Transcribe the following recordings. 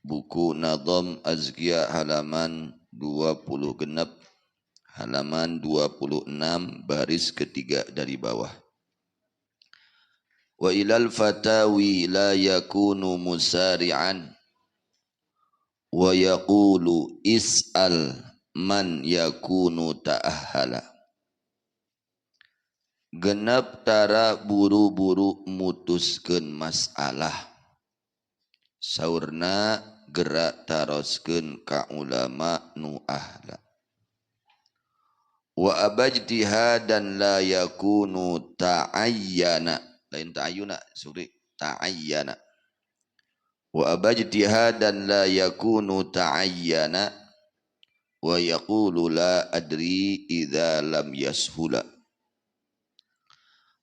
buku Nadham Azkia halaman 20 genep, halaman 26 baris ketiga dari bawah. Wa ilal fatawi la yakunu musari'an wa yaqulu is'al man yakunu ta'ahala. Genep tara buru-buru mutuskeun masalah. Saurna gerak taroskeun ka ulama nu ahla. Wa abajtihadan la yakunu ta'ayyana. Lain ta'ayyuna, sorry, ta'ayyana. Wa abajtihadan la yakunu ta'ayyana wa yaqulu la adri idza lam yashula.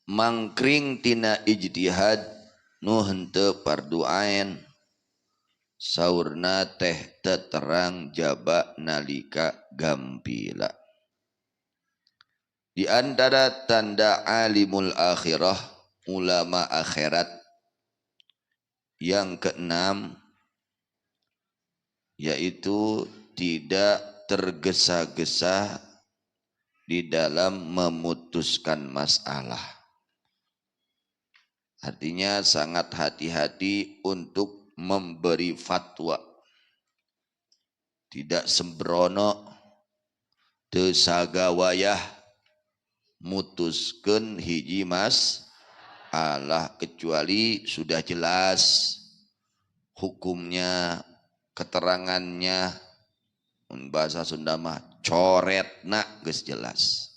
Mangkring tina ijtihad nu henteu fardu ain saurna teh terang jaba nalika gampila. Di antara tanda alimul akhirah, ulama akhirat, yang keenam yaitu tidak tergesa-gesa di dalam memutuskan masalah. Artinya sangat hati-hati untuk memberi fatwa. Tidak sembrono, teu sagawayah mutuskeun hiji masalah kecuali sudah jelas hukumnya, keterangannya, bahasa Sunda mah coretna geus jelas.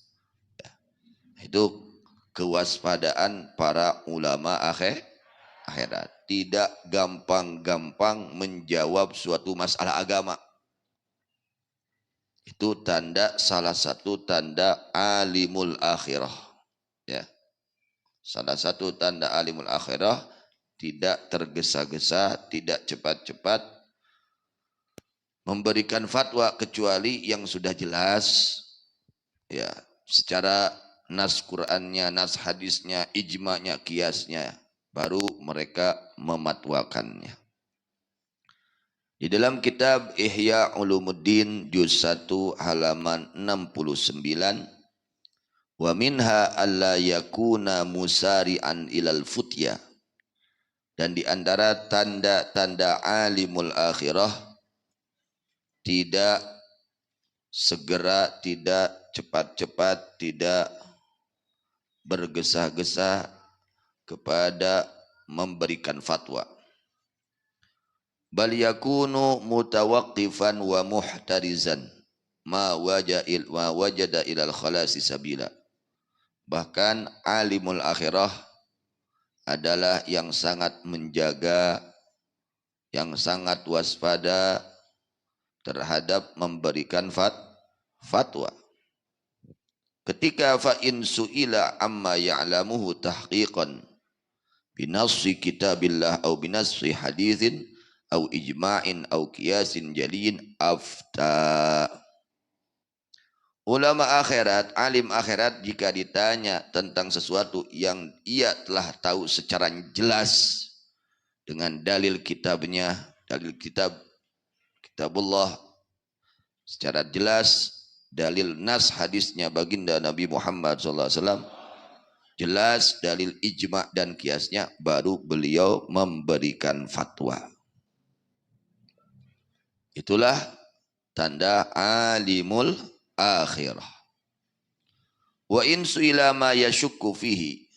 Ya. Itu kewaspadaan para ulama akhirat. Tidak gampang-gampang menjawab suatu masalah agama. Itu tanda, salah satu tanda alimul akhirah. Ya. Salah satu tanda alimul akhirah, tidak tergesa-gesa, tidak cepat-cepat memberikan fatwa kecuali yang sudah jelas, ya, secara nas Qur'annya, nas hadisnya, ijma'nya, kiasnya, baru mereka mematwakannya. Di dalam kitab Ihya Ulumuddin juz 1 halaman 69, wa minha alla yakuna musari'an ilal futya. Dan di antara tanda-tanda alimul akhirah, tidak segera, tidak cepat-cepat, tidak bergesa-gesa kepada memberikan fatwa. Bal yakunu mutawaqqifan wa muhtarizan ma wajada ilal khalasi sabila. Bahkan alimul akhirah adalah yang sangat menjaga, yang sangat waspada terhadap memberikan fatwa. Ketika fa in su'ila amma ya'lamuhu tahqiqan binassi kitabillah au binassi hadithin au ijma'in au qiyasin jaliin afta. Ulama akhirat, alim akhirat, jika ditanya tentang sesuatu yang ia telah tahu secara jelas dengan dalil kitabnya, dalil kitabullah secara jelas, dalil nas hadisnya baginda Nabi Muhammad SAW jelas, dalil ijma' dan kiasnya, baru beliau memberikan fatwa. Itulah tanda alimul akhirah. Wa in su'ila ma yashukku fihi,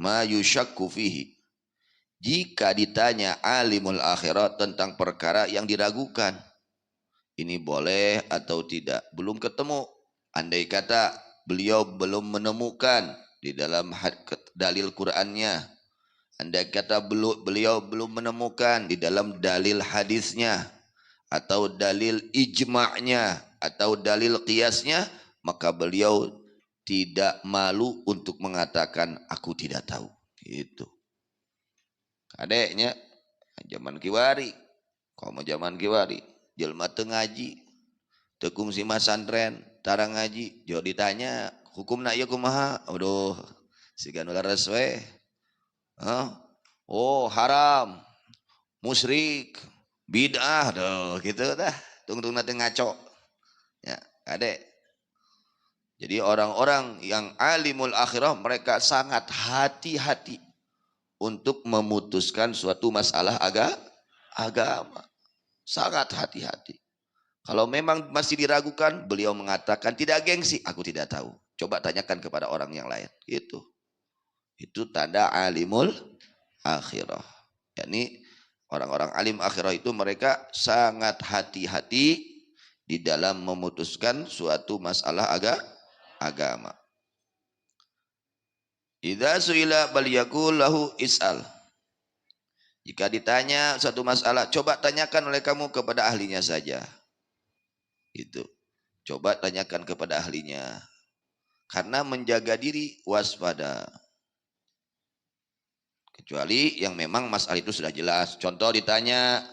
ma yushakku fihi. Jika ditanya alimul akhirah tentang perkara yang diragukan, ini boleh atau tidak, belum ketemu. Andai kata beliau belum menemukan di dalam dalil Qur'annya, andai kata beliau belum menemukan di dalam dalil hadisnya, atau dalil ijma'nya, atau dalil qiyasnya, maka beliau tidak malu untuk mengatakan aku tidak tahu. Gitu. Adeknya zaman kiwari, kalau zaman kiwari, jelma teu ngaji, teu kungsi masantren, tarang ngaji, jo ditanya hukumna ieu kumaha? Aduh, siga nu laras we. Oh, haram, musyrik, bid'ah doh gitu dah. Tungtung nanti ngaco. Ya, adek. Jadi orang-orang yang alimul akhirah mereka sangat hati-hati untuk memutuskan suatu masalah agama. Sangat hati-hati. Kalau memang masih diragukan, beliau mengatakan tidak gengsi, aku tidak tahu. Coba tanyakan kepada orang yang lain. Gitu. Itu tanda alimul akhirah. Yakni orang-orang alim akhirah itu mereka sangat hati-hati di dalam memutuskan suatu masalah agama. Idza suila bal yaqul lahu is'al. Jika ditanya satu masalah, coba tanyakan oleh kamu kepada ahlinya saja. Itu. Coba tanyakan kepada ahlinya. Karena menjaga diri waspada. Kecuali yang memang masalah itu sudah jelas. Contoh ditanya,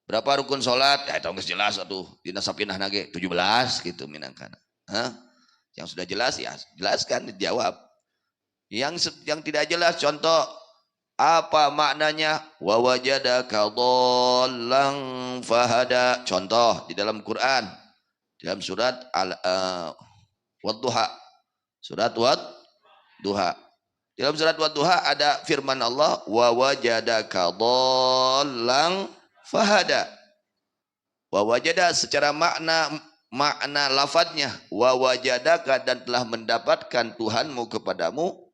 berapa rukun sholat? Ya itu nggak jelas tuh. Dina sapinah nage 17 gitu minangkana. Hah? Yang sudah jelas ya jelaskan, dijawab. Yang tidak jelas, contoh apa maknanya? Wa wajadaka dhallan fahada. Contoh di dalam Quran, dalam surat Wad-Duha. Surat Wad-Duha. Dalam surat Wad-Duha ada firman Allah, wa wajadaka dhallan fahada. Wa wajada secara makna lafadznya, wa wajadaka dan telah mendapatkan Tuhanmu kepadamu.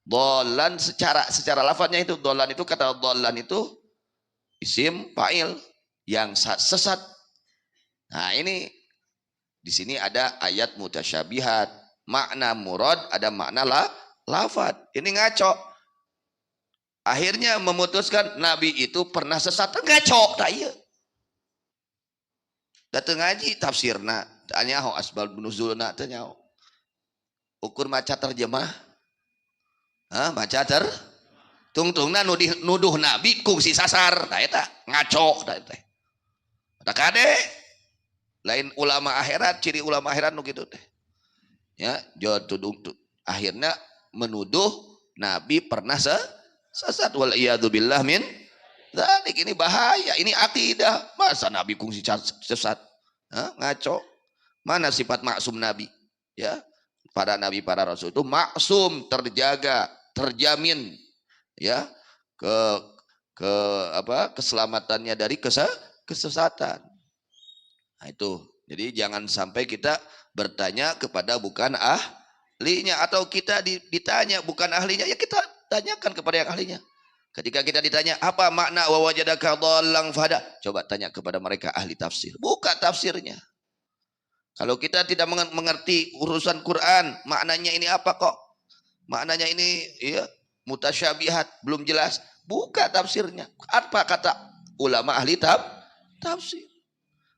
Dhallan secara lafadznya itu, dhallan itu kata dhallan itu isim fa'il yang sesat. Nah, ini di sini ada ayat mutasyabihat, makna murad ada makna lafadz. Ini ngaco. Akhirnya memutuskan Nabi itu pernah sesat. Ngaco dah ieu. Datang ngaji tafsirna, tanya ho asbab nuzulna teh nyaho. Ukur maca terjemah. Baca tungtungna nuduh Nabi kungsi sasar. Tah eta ngaco tah teh. Da kade lain ulama akhirat, ciri ulama akhirat nu kitu teh. Ya, akhirnya menuduh Nabi pernah sesat wal iyadu billah min dzalik. Ini bahaya, ini akidah. Masa Nabi kungsi sesat? Ngaco. Mana sifat maksum Nabi? Ya, para nabi para rasul itu maksum, terjaga, terjamin ya keselamatannya dari kesesatan. Nah, itu. Jadi jangan sampai kita bertanya kepada bukan ahlinya, atau kita ditanya bukan ahlinya, ya kita tanyakan kepada yang ahlinya. Ketika kita ditanya apa makna wa wajadaka dhallan fahada, coba tanya kepada mereka ahli tafsir. Buka tafsirnya. Kalau kita tidak mengerti urusan Quran, maknanya ini apa kok? Maknanya ini ya mutasyabihat, belum jelas. Buka tafsirnya. Apa kata ulama ahli tafsir?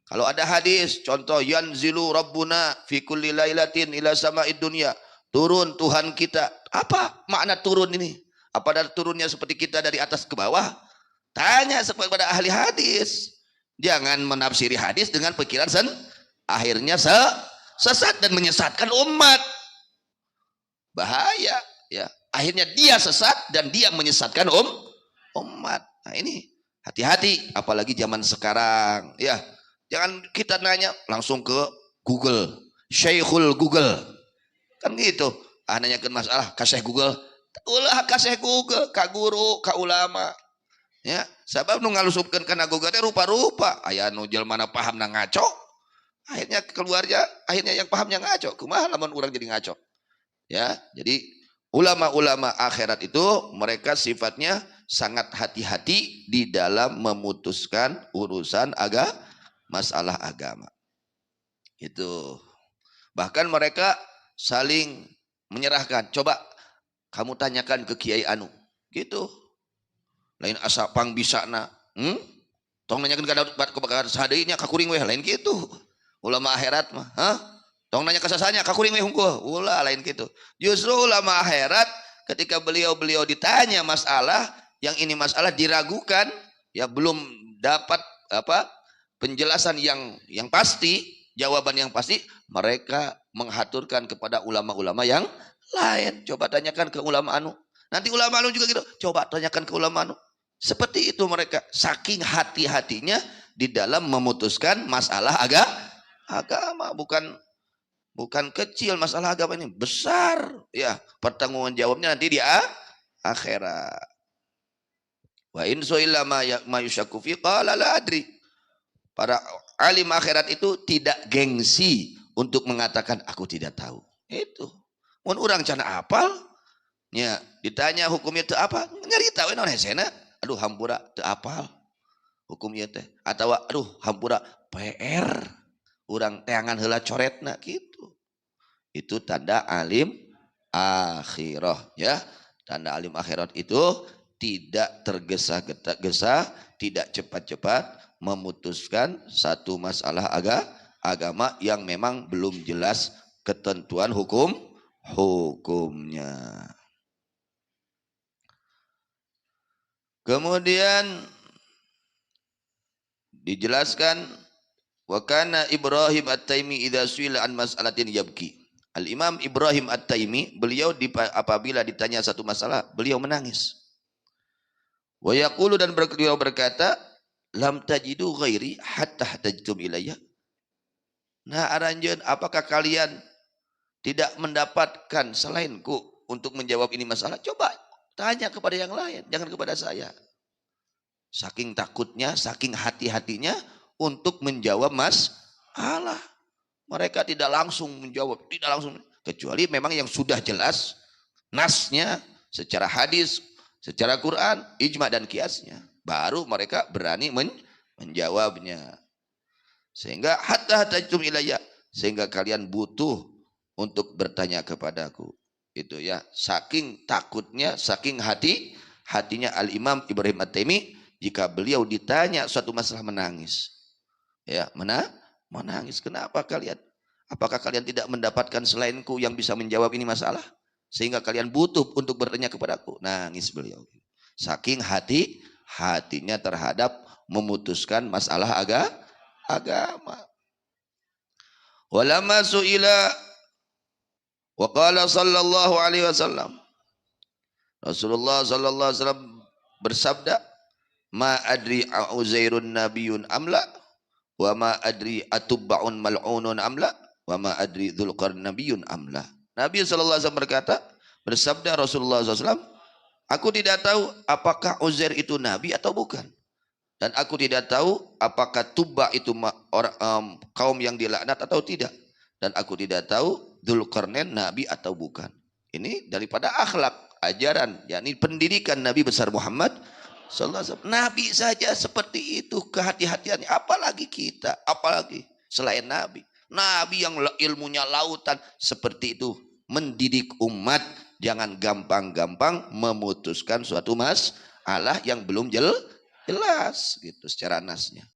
Kalau ada hadis, contoh yanzilu rabbuna fi kulli lailatin ila sama'id dunya. Turun Tuhan kita. Apa makna turun ini? Apa dari turunnya seperti kita dari atas ke bawah? Tanya kepada ahli hadis. Jangan menafsiri hadis dengan pikiran akhirnya sesat dan menyesatkan umat. Bahaya ya. Akhirnya dia sesat dan dia menyesatkan umat. Nah, ini hati-hati, apalagi zaman sekarang ya. Jangan kita nanya langsung ke Google, Syekhul Google. Kan gitu. Nanyakeun masalah ka Syekh Google. Ulah ka Syekh Google, ka guru, ka ulama. Ya, sabab nu ngalusupkeun kana Google teh rupa-rupa. Aya nu jelema paham na ngaco. Akhirnya keluarnya, akhirnya yang pahamnya ngaco. Kumaha lamun urang jadi ngaco. Ya, jadi ulama-ulama akhirat itu mereka sifatnya sangat hati-hati di dalam memutuskan urusan masalah agama. Itu. Bahkan mereka saling menyerahkan. Coba kamu tanyakan ke Kiai Anu. Gitu. Lain asa pang bisana. Tong nanyakeun ka sadeunya ka kuring weh lain gitu. Ulama akhirat mah, tong nanya kesasanya, kakuring weh hungkul, ulah lain gitu. Justru ulama akhirat ketika beliau ditanya masalah, yang ini masalah diragukan, ya belum dapat penjelasan yang pasti, jawaban yang pasti, mereka menghaturkan kepada ulama-ulama yang lain. Coba tanyakan ke ulama anu. Nanti ulama anu juga gitu. Coba tanyakan ke ulama anu. Seperti itu mereka, saking hati-hatinya di dalam memutuskan masalah agama. Bukan kecil masalah agama ini, besar ya pertanggungan jawabnya nanti di akhirat. Wa in su'ila ma yusyakku fi qala la adri. Para alim akhirat itu tidak gengsi untuk mengatakan aku tidak tahu. Itu. Mun urang can apal nya ditanya hukumnya teu apa? Nyari tahu naon hesena? Aduh hampura teu apal hukumnya teh. Atawa aduh hampura PR. Urang teangan heula coretna gitu. Itu tanda alim akhirah ya. Tanda alim akhirat itu tidak tergesa-gesa, tidak cepat-cepat memutuskan satu masalah agama yang memang belum jelas ketentuan hukumnya. Kemudian dijelaskan wa kana Ibrahim At-Taimi idza su'ila an mas'alatin yabki. Al-Imam Ibrahim At-Taimi, beliau apabila ditanya satu masalah, beliau menangis. Wa yaqulu, dan beliau berkata, lam tajidu ghairi hatta tajtum ilayya. Nah aranjeun, apakah kalian tidak mendapatkan selainku untuk menjawab ini masalah? Coba tanya kepada yang lain, jangan kepada saya. Saking takutnya, saking hati-hatinya untuk menjawab masalah. Mereka tidak langsung menjawab, tidak langsung, kecuali memang yang sudah jelas nasnya secara hadis, secara Quran, ijma dan kiasnya, baru mereka berani menjawabnya. Sehingga hatta tajtum ilayya, sehingga kalian butuh untuk bertanya kepadaku. Itu ya, saking takutnya, saking hatinya Al-Imam Ibrahim At-Taimi, jika beliau ditanya suatu masalah menangis. Ya, menangis. Kenapa kalian? Apakah kalian tidak mendapatkan selainku yang bisa menjawab ini masalah? Sehingga kalian butuh untuk bertanya kepadaku. Nangis beliau. Saking hatinya terhadap memutuskan masalah agama. Walamma su'ila wa qala sallallahu alaihi wasallam. Rasulullah sallallahu alaihi wasallam bersabda, ma adri Uzairun nabiyyun amla wa ma adri atubba'un mal'unun amla wa ma adri Dzulqarnain nabiyyun amla. Nabi sallallahu alaihi wasallam berkata, bersabda Rasulullah SAW, aku tidak tahu apakah Uzair itu nabi atau bukan. Dan aku tidak tahu apakah Tubba itu kaum yang dilaknat atau tidak. Dan aku tidak tahu Dzulqarnain nabi atau bukan. Ini daripada akhlak, ajaran, yakni pendidikan Nabi besar Muhammad sallallahu alaihi wasallam. Nabi saja seperti itu kehati-hatiannya, apalagi kita, apalagi selain Nabi. Nabi yang ilmunya lautan seperti itu, mendidik umat jangan gampang-gampang memutuskan suatu masalah yang belum jelas gitu secara nasnya.